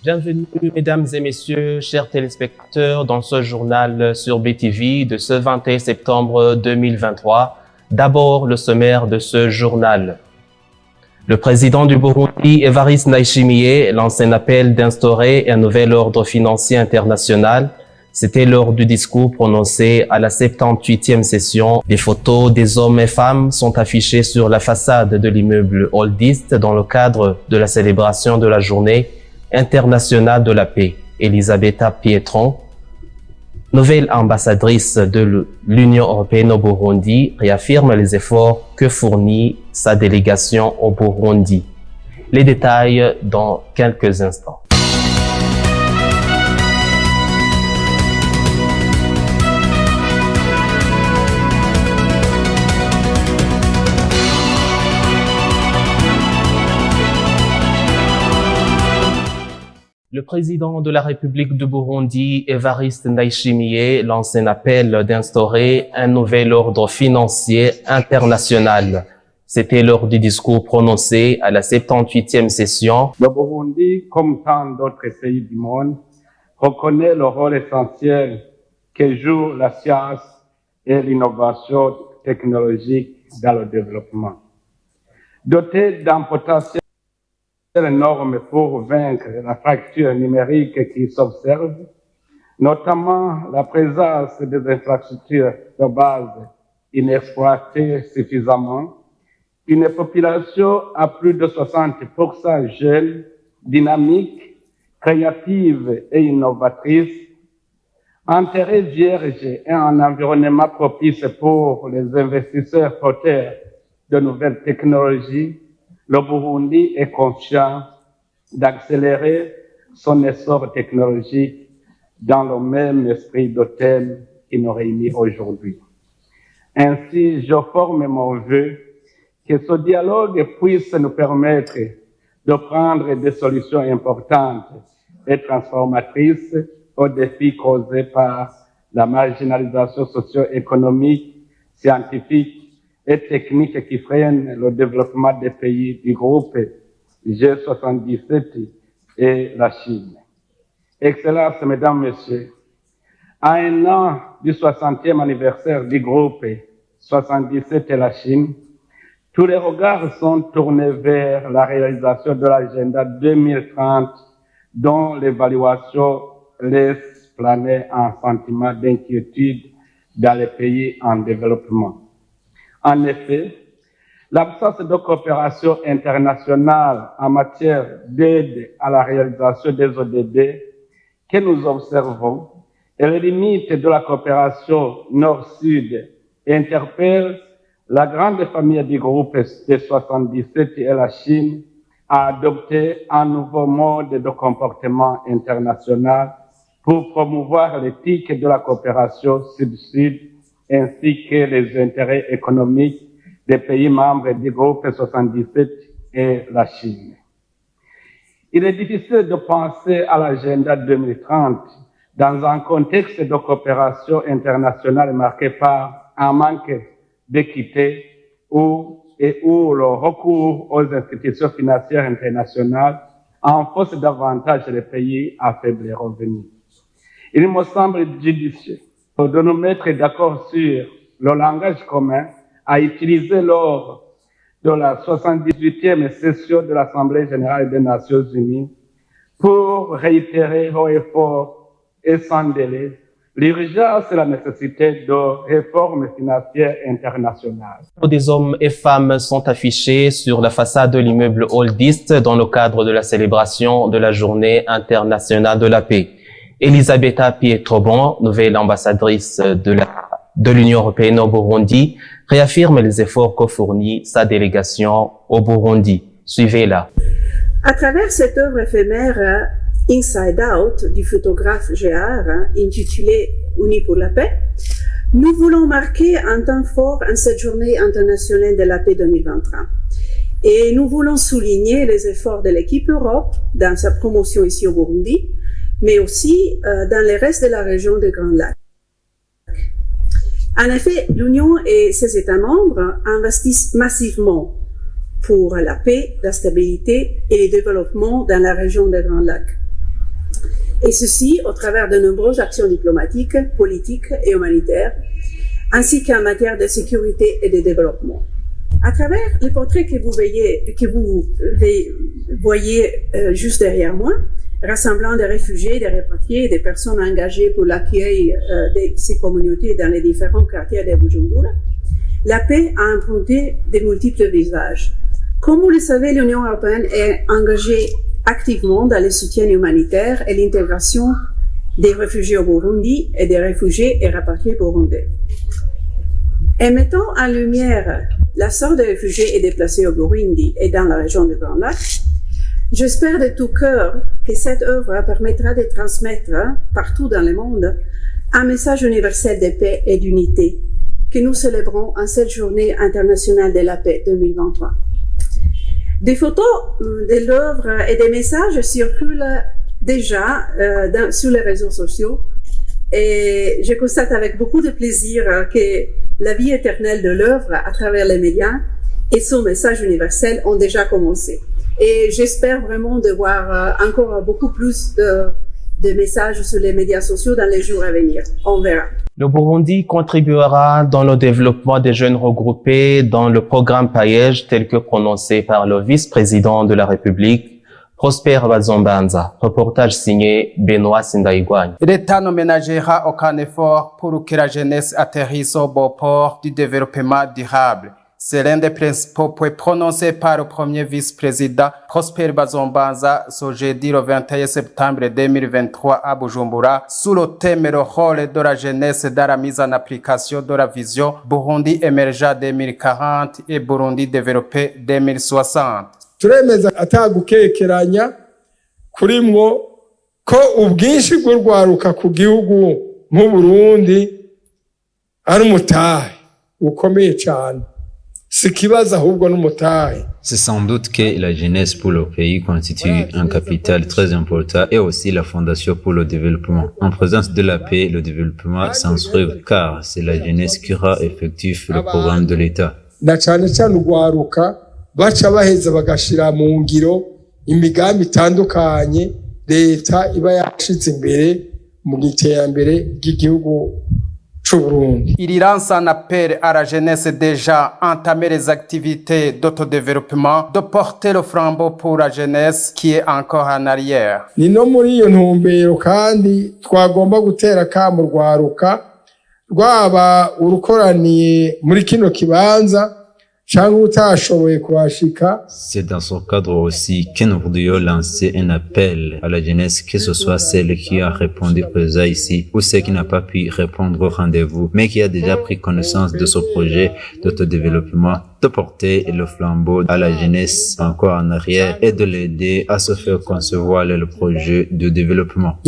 Bienvenue, mesdames et messieurs, chers téléspectateurs, dans ce journal sur BTV de ce 21 septembre 2023. D'abord, le sommaire de ce journal. Le président du Burundi, Evariste Ndayishimiye, lance un appel d'instaurer un nouvel ordre financier international. C'était lors du discours prononcé à la 78e session. Des photos des hommes et femmes sont affichées sur la façade de l'immeuble Oldist dans le cadre de la célébration de la journée internationale de la paix. Elisabetta Pietron, nouvelle ambassadrice de l'Union européenne au Burundi, réaffirme les efforts que fournit sa délégation au Burundi. Les détails dans quelques instants. Le président de la République du Burundi, Evariste Ndayishimiye, lance un appel d'instaurer un nouvel ordre financier international. C'était lors du discours prononcé à la 78e session. Le Burundi, comme tant d'autres pays du monde, reconnaît le rôle essentiel que joue la science et l'innovation technologique dans le développement. Doté d'un potentiel énorme pour vaincre la fracture numérique qui s'observe, notamment la présence des infrastructures de base inexploitées suffisamment, une population à plus de 60% jeune, dynamique, créative et innovatrice, un terrain vierge et un environnement propice pour les investisseurs porteurs de nouvelles technologies. Le Burundi est conscient d'accélérer son essor technologique dans le même esprit de thème qui nous réunit aujourd'hui. Ainsi, je forme mon vœu que ce dialogue puisse nous permettre de prendre des solutions importantes et transformatrices aux défis causés par la marginalisation socio-économique, scientifique et techniques qui freinent le développement des pays du groupe G77 et la Chine. Excellences, Mesdames, Messieurs, à un an du 60e anniversaire du groupe 77 et la Chine, tous les regards sont tournés vers la réalisation de l'agenda 2030 dont l'évaluation laisse planer un sentiment d'inquiétude dans les pays en développement. En effet, l'absence de coopération internationale en matière d'aide à la réalisation des ODD que nous observons et les limites de la coopération Nord-Sud interpellent la grande famille du groupe des 77 et la Chine à adopter un nouveau mode de comportement international pour promouvoir l'éthique de la coopération Sud-Sud ainsi que les intérêts économiques des pays membres du groupe 77 et la Chine. Il est difficile de penser à l'agenda 2030 dans un contexte de coopération internationale marqué par un manque d'équité où le recours aux institutions financières internationales enfonce davantage les pays à faible revenu. Il me semble judicieux de nous mettre d'accord sur le langage commun à utiliser lors de la 78e session de l'Assemblée générale des Nations unies pour réitérer haut et fort et sans délai l'urgence et la nécessité de réformes financières internationales. Des hommes et femmes sont affichés sur la façade de l'immeuble Oldist dans le cadre de la célébration de la Journée internationale de la paix. Elisabetta Pietron, nouvelle ambassadrice de l'Union européenne au Burundi, réaffirme les efforts que fournit sa délégation au Burundi. Suivez-la. À travers cette œuvre éphémère Inside Out du photographe Géard, intitulé Unis pour la paix, nous voulons marquer un temps fort en cette journée internationale de la paix 2023. Et nous voulons souligner les efforts de l'équipe Europe dans sa promotion ici au Burundi, mais aussi dans le reste de la région des Grands Lacs. En effet, l'Union et ses États membres investissent massivement pour la paix, la stabilité et le développement dans la région des Grands Lacs. Et ceci au travers de nombreuses actions diplomatiques, politiques et humanitaires, ainsi qu'en matière de sécurité et de développement. À travers les portraits que vous voyez juste derrière moi, rassemblant des réfugiés, des rapatriés et des personnes engagées pour l'accueil de ces communautés dans les différents quartiers de Bujumbura, la paix a emprunté de multiples visages. Comme vous le savez, l'Union européenne est engagée activement dans le soutien humanitaire et l'intégration des réfugiés au Burundi et des réfugiés et rapatriés burundais. Et mettant en lumière la sorte des réfugiés et déplacés au Burundi et dans la région du Grand Lac, j'espère de tout cœur que cette œuvre permettra de transmettre partout dans le monde un message universel de paix et d'unité que nous célébrons en cette journée internationale de la paix 2023. Des photos de l'œuvre et des messages circulent déjà sur les réseaux sociaux et je constate avec beaucoup de plaisir que la vie éternelle de l'œuvre à travers les médias et son message universel ont déjà commencé. Et j'espère vraiment de voir encore beaucoup plus de messages sur les médias sociaux dans les jours à venir. On verra. Le Burundi contribuera dans le développement des jeunes regroupés dans le programme Paej tel que prononcé par le vice-président de la République, Prosper Bazombanza. Reportage signé Benoît Sindaïgouagne. L'État ne ménagera aucun effort pour que la jeunesse atterrisse au beau port du développement durable. C'est l'un des principaux points prononcés par le premier vice-président Prosper Bazombanza ce jeudi le 21 septembre 2023 à Bujumbura sous le thème le rôle de la jeunesse dans la mise en application de la vision Burundi émergent 2040 et Burundi développé 2060. Turemeza atagukekeranya kurimwo ko ubwinshi bw'urwaruka ku gihugu mu Burundi ari umutahe ukomeye cyane. C'est sans doute que la jeunesse pour le pays constitue un capital très important et aussi la fondation pour le développement. En présence de la paix, le développement s'ensuit car c'est la jeunesse qui rend effectif le programme de l'État. Na cyane cyane ugwaruka baca baheza bagashira mu ngiro imigambi itandukanye leta iba yashize imbere mu iterambere ry'igihugu. Il lance un appel à la jeunesse déjà entamé les activités d'autodéveloppement de porter le flambeau pour la jeunesse qui est encore en arrière. Ni no muri iyo ntumbero kandi twagomba gutera kamo rwaruka rwaba urukoraniye muri kino kibanza. C'est dans ce cadre aussi que nous voudrions lancer un appel à la jeunesse, que ce soit celle qui a répondu présent ici ou celle qui n'a pas pu répondre au rendez-vous, mais qui a déjà pris connaissance de ce projet d'autodéveloppement, de porter le flambeau à la jeunesse encore en arrière et de l'aider à se faire concevoir le projet de développement.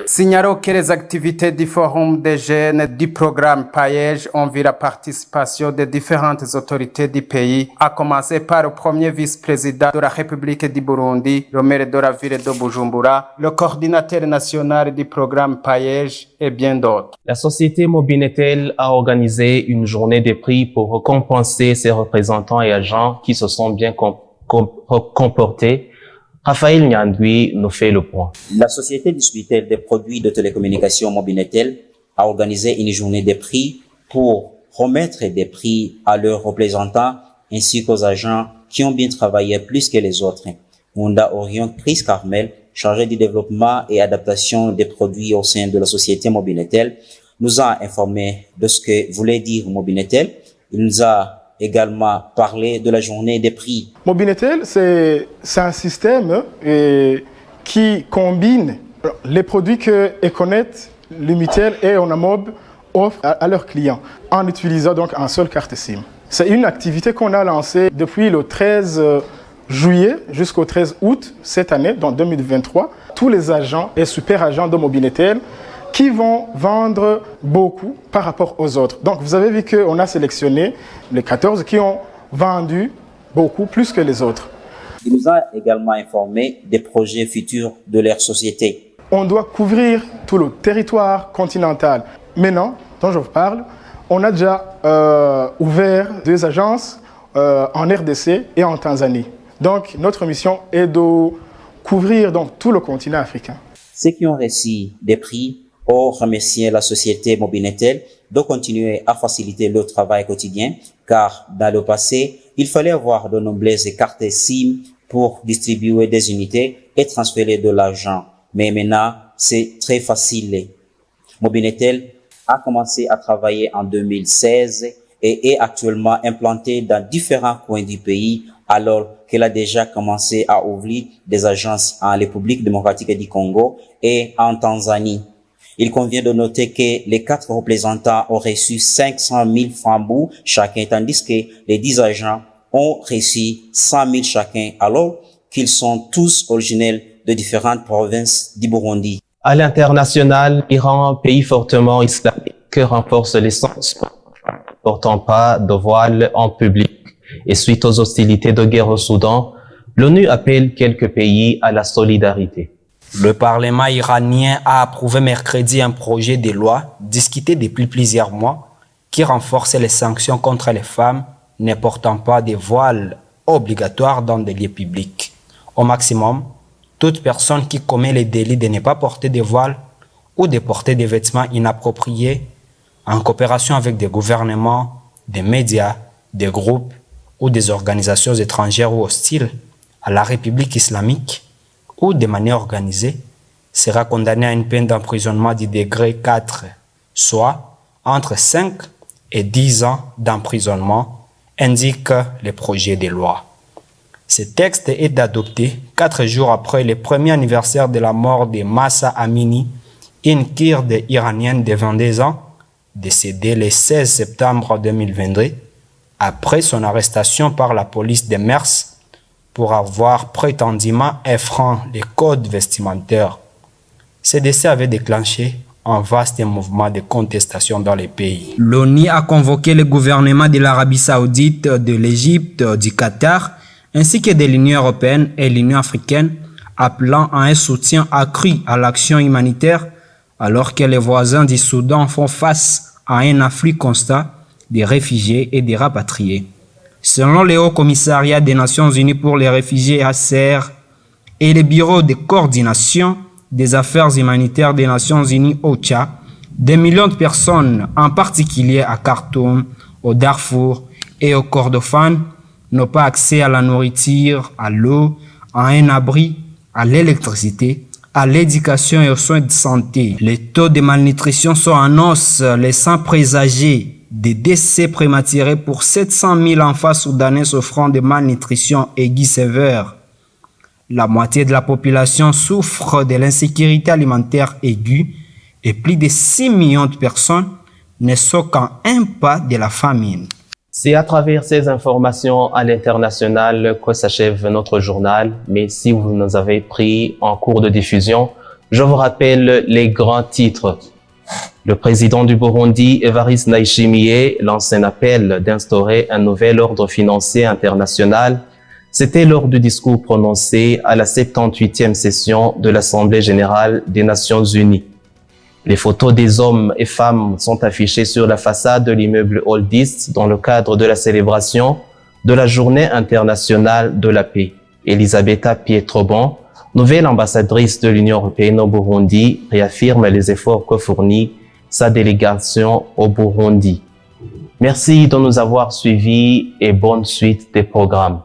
Signalons que les activités du Forum des jeunes du programme Paej ont vu la participation de différentes autorités du pays, à commencer par le premier vice-président de la République du Burundi, le maire de la ville de Bujumbura, le coordinateur national du programme Paej et bien d'autres. La société Mobinetel a organisé une journée de prix pour récompenser ses représentants et agents qui se sont bien comportés. Raphaël Nyandwi nous fait le point. La société distributeur des produits de télécommunications Mobinetel a organisé une journée de prix pour remettre des prix à leurs représentants ainsi qu'aux agents qui ont bien travaillé plus que les autres. Munda Orion Chris Carmel, chargé du développement et adaptation des produits au sein de la société Mobinetel, nous a informé de ce que voulait dire Mobinetel. Il nous a également parler de la journée des prix. Mobinetel, c'est un système qui combine les produits que Econet, Lumitel et Onamob offrent à leurs clients en utilisant donc un seul carte SIM. C'est une activité qu'on a lancée depuis le 13 juillet jusqu'au 13 août cette année, dans 2023. Tous les agents et super agents de Mobinetel qui vont vendre beaucoup par rapport aux autres. Donc vous avez vu qu'on a sélectionné les 14 qui ont vendu beaucoup plus que les autres. Il nous a également informé des projets futurs de leur société. On doit couvrir tout le territoire continental. Maintenant, dont je vous parle, on a déjà ouvert 2 agences en RDC et en Tanzanie. Donc, notre mission est de couvrir donc, tout le continent africain. Ceux qui ont reçu des prix ont remercié la société Mobinetel de continuer à faciliter leur travail quotidien, car dans le passé, il fallait avoir de nombreuses cartes SIM pour distribuer des unités et transférer de l'argent. Mais maintenant, c'est très facile. Mobinetel a commencé à travailler en 2016 et est actuellement implanté dans différents coins du pays, alors qu'elle a déjà commencé à ouvrir des agences en République démocratique du Congo et en Tanzanie. Il convient de noter que les 4 représentants ont reçu 500 000 francs chacun, tandis que les 10 agents ont reçu 100 000 chacun, alors qu'ils sont tous originaires de différentes provinces du Burundi. À l'international, l'Iran, pays fortement islamique, renforce les sanctions ne portant pas de voile en public. Et suite aux hostilités de guerre au Soudan, l'ONU appelle quelques pays à la solidarité. Le Parlement iranien a approuvé mercredi un projet de loi discuté depuis plusieurs mois qui renforce les sanctions contre les femmes ne portant pas de voile obligatoire dans des lieux publics. Au maximum, toute personne qui commet le délit de ne pas porter de voile ou de porter des vêtements inappropriés en coopération avec des gouvernements, des médias, des groupes ou des organisations étrangères ou hostiles à la République islamique ou de manière organisée, sera condamné à une peine d'emprisonnement du degré 4, soit entre 5 et 10 ans d'emprisonnement, indique le projet de loi. Ce texte est adopté 4 jours après le premier anniversaire de la mort de Mahsa Amini, une Kurde iranienne de 22 ans, décédée le 16 septembre 2022, après son arrestation par la police de Mers pour avoir prétendument enfreint les codes vestimentaires. Ce décès avait déclenché un vaste mouvement de contestation dans le pays. L'ONU a convoqué le gouvernement de l'Arabie Saoudite, de l'Égypte, du Qatar, ainsi que de l'Union européenne et l'Union africaine, appelant à un soutien accru à l'action humanitaire, alors que les voisins du Soudan font face à un afflux constant des réfugiés et des rapatriés. Selon le Haut Commissariat des Nations Unies pour les réfugiés HCR et le Bureau de coordination des affaires humanitaires des Nations Unies OCHA, des millions de personnes, en particulier à Khartoum, au Darfour et au Kordofan, n'ont pas accès à la nourriture, à l'eau, à un abri, à l'électricité, à l'éducation et aux soins de santé. Les taux de malnutrition sont en hausse, laissant présager des décès prématurés pour 700 000 enfants soudanais souffrant de malnutrition aiguë sévère. La moitié de la population souffre de l'insécurité alimentaire aiguë et plus de 6 millions de personnes ne sont qu'à un pas de la famine. C'est à travers ces informations à l'international que s'achève notre journal, mais si vous nous avez pris en cours de diffusion, je vous rappelle les grands titres. Le président du Burundi, Evariste Ndayishimiye, lance un appel d'instaurer un nouvel ordre financier international. C'était lors du discours prononcé à la 78e session de l'Assemblée générale des Nations unies. Les photos des hommes et femmes sont affichées sur la façade de l'immeuble Oldis dans le cadre de la célébration de la Journée internationale de la paix. Elisabetta Pietrobon, nouvelle ambassadrice de l'Union européenne au Burundi, réaffirme les efforts que fournit sa délégation au Burundi. Merci de nous avoir suivis et bonne suite des programmes.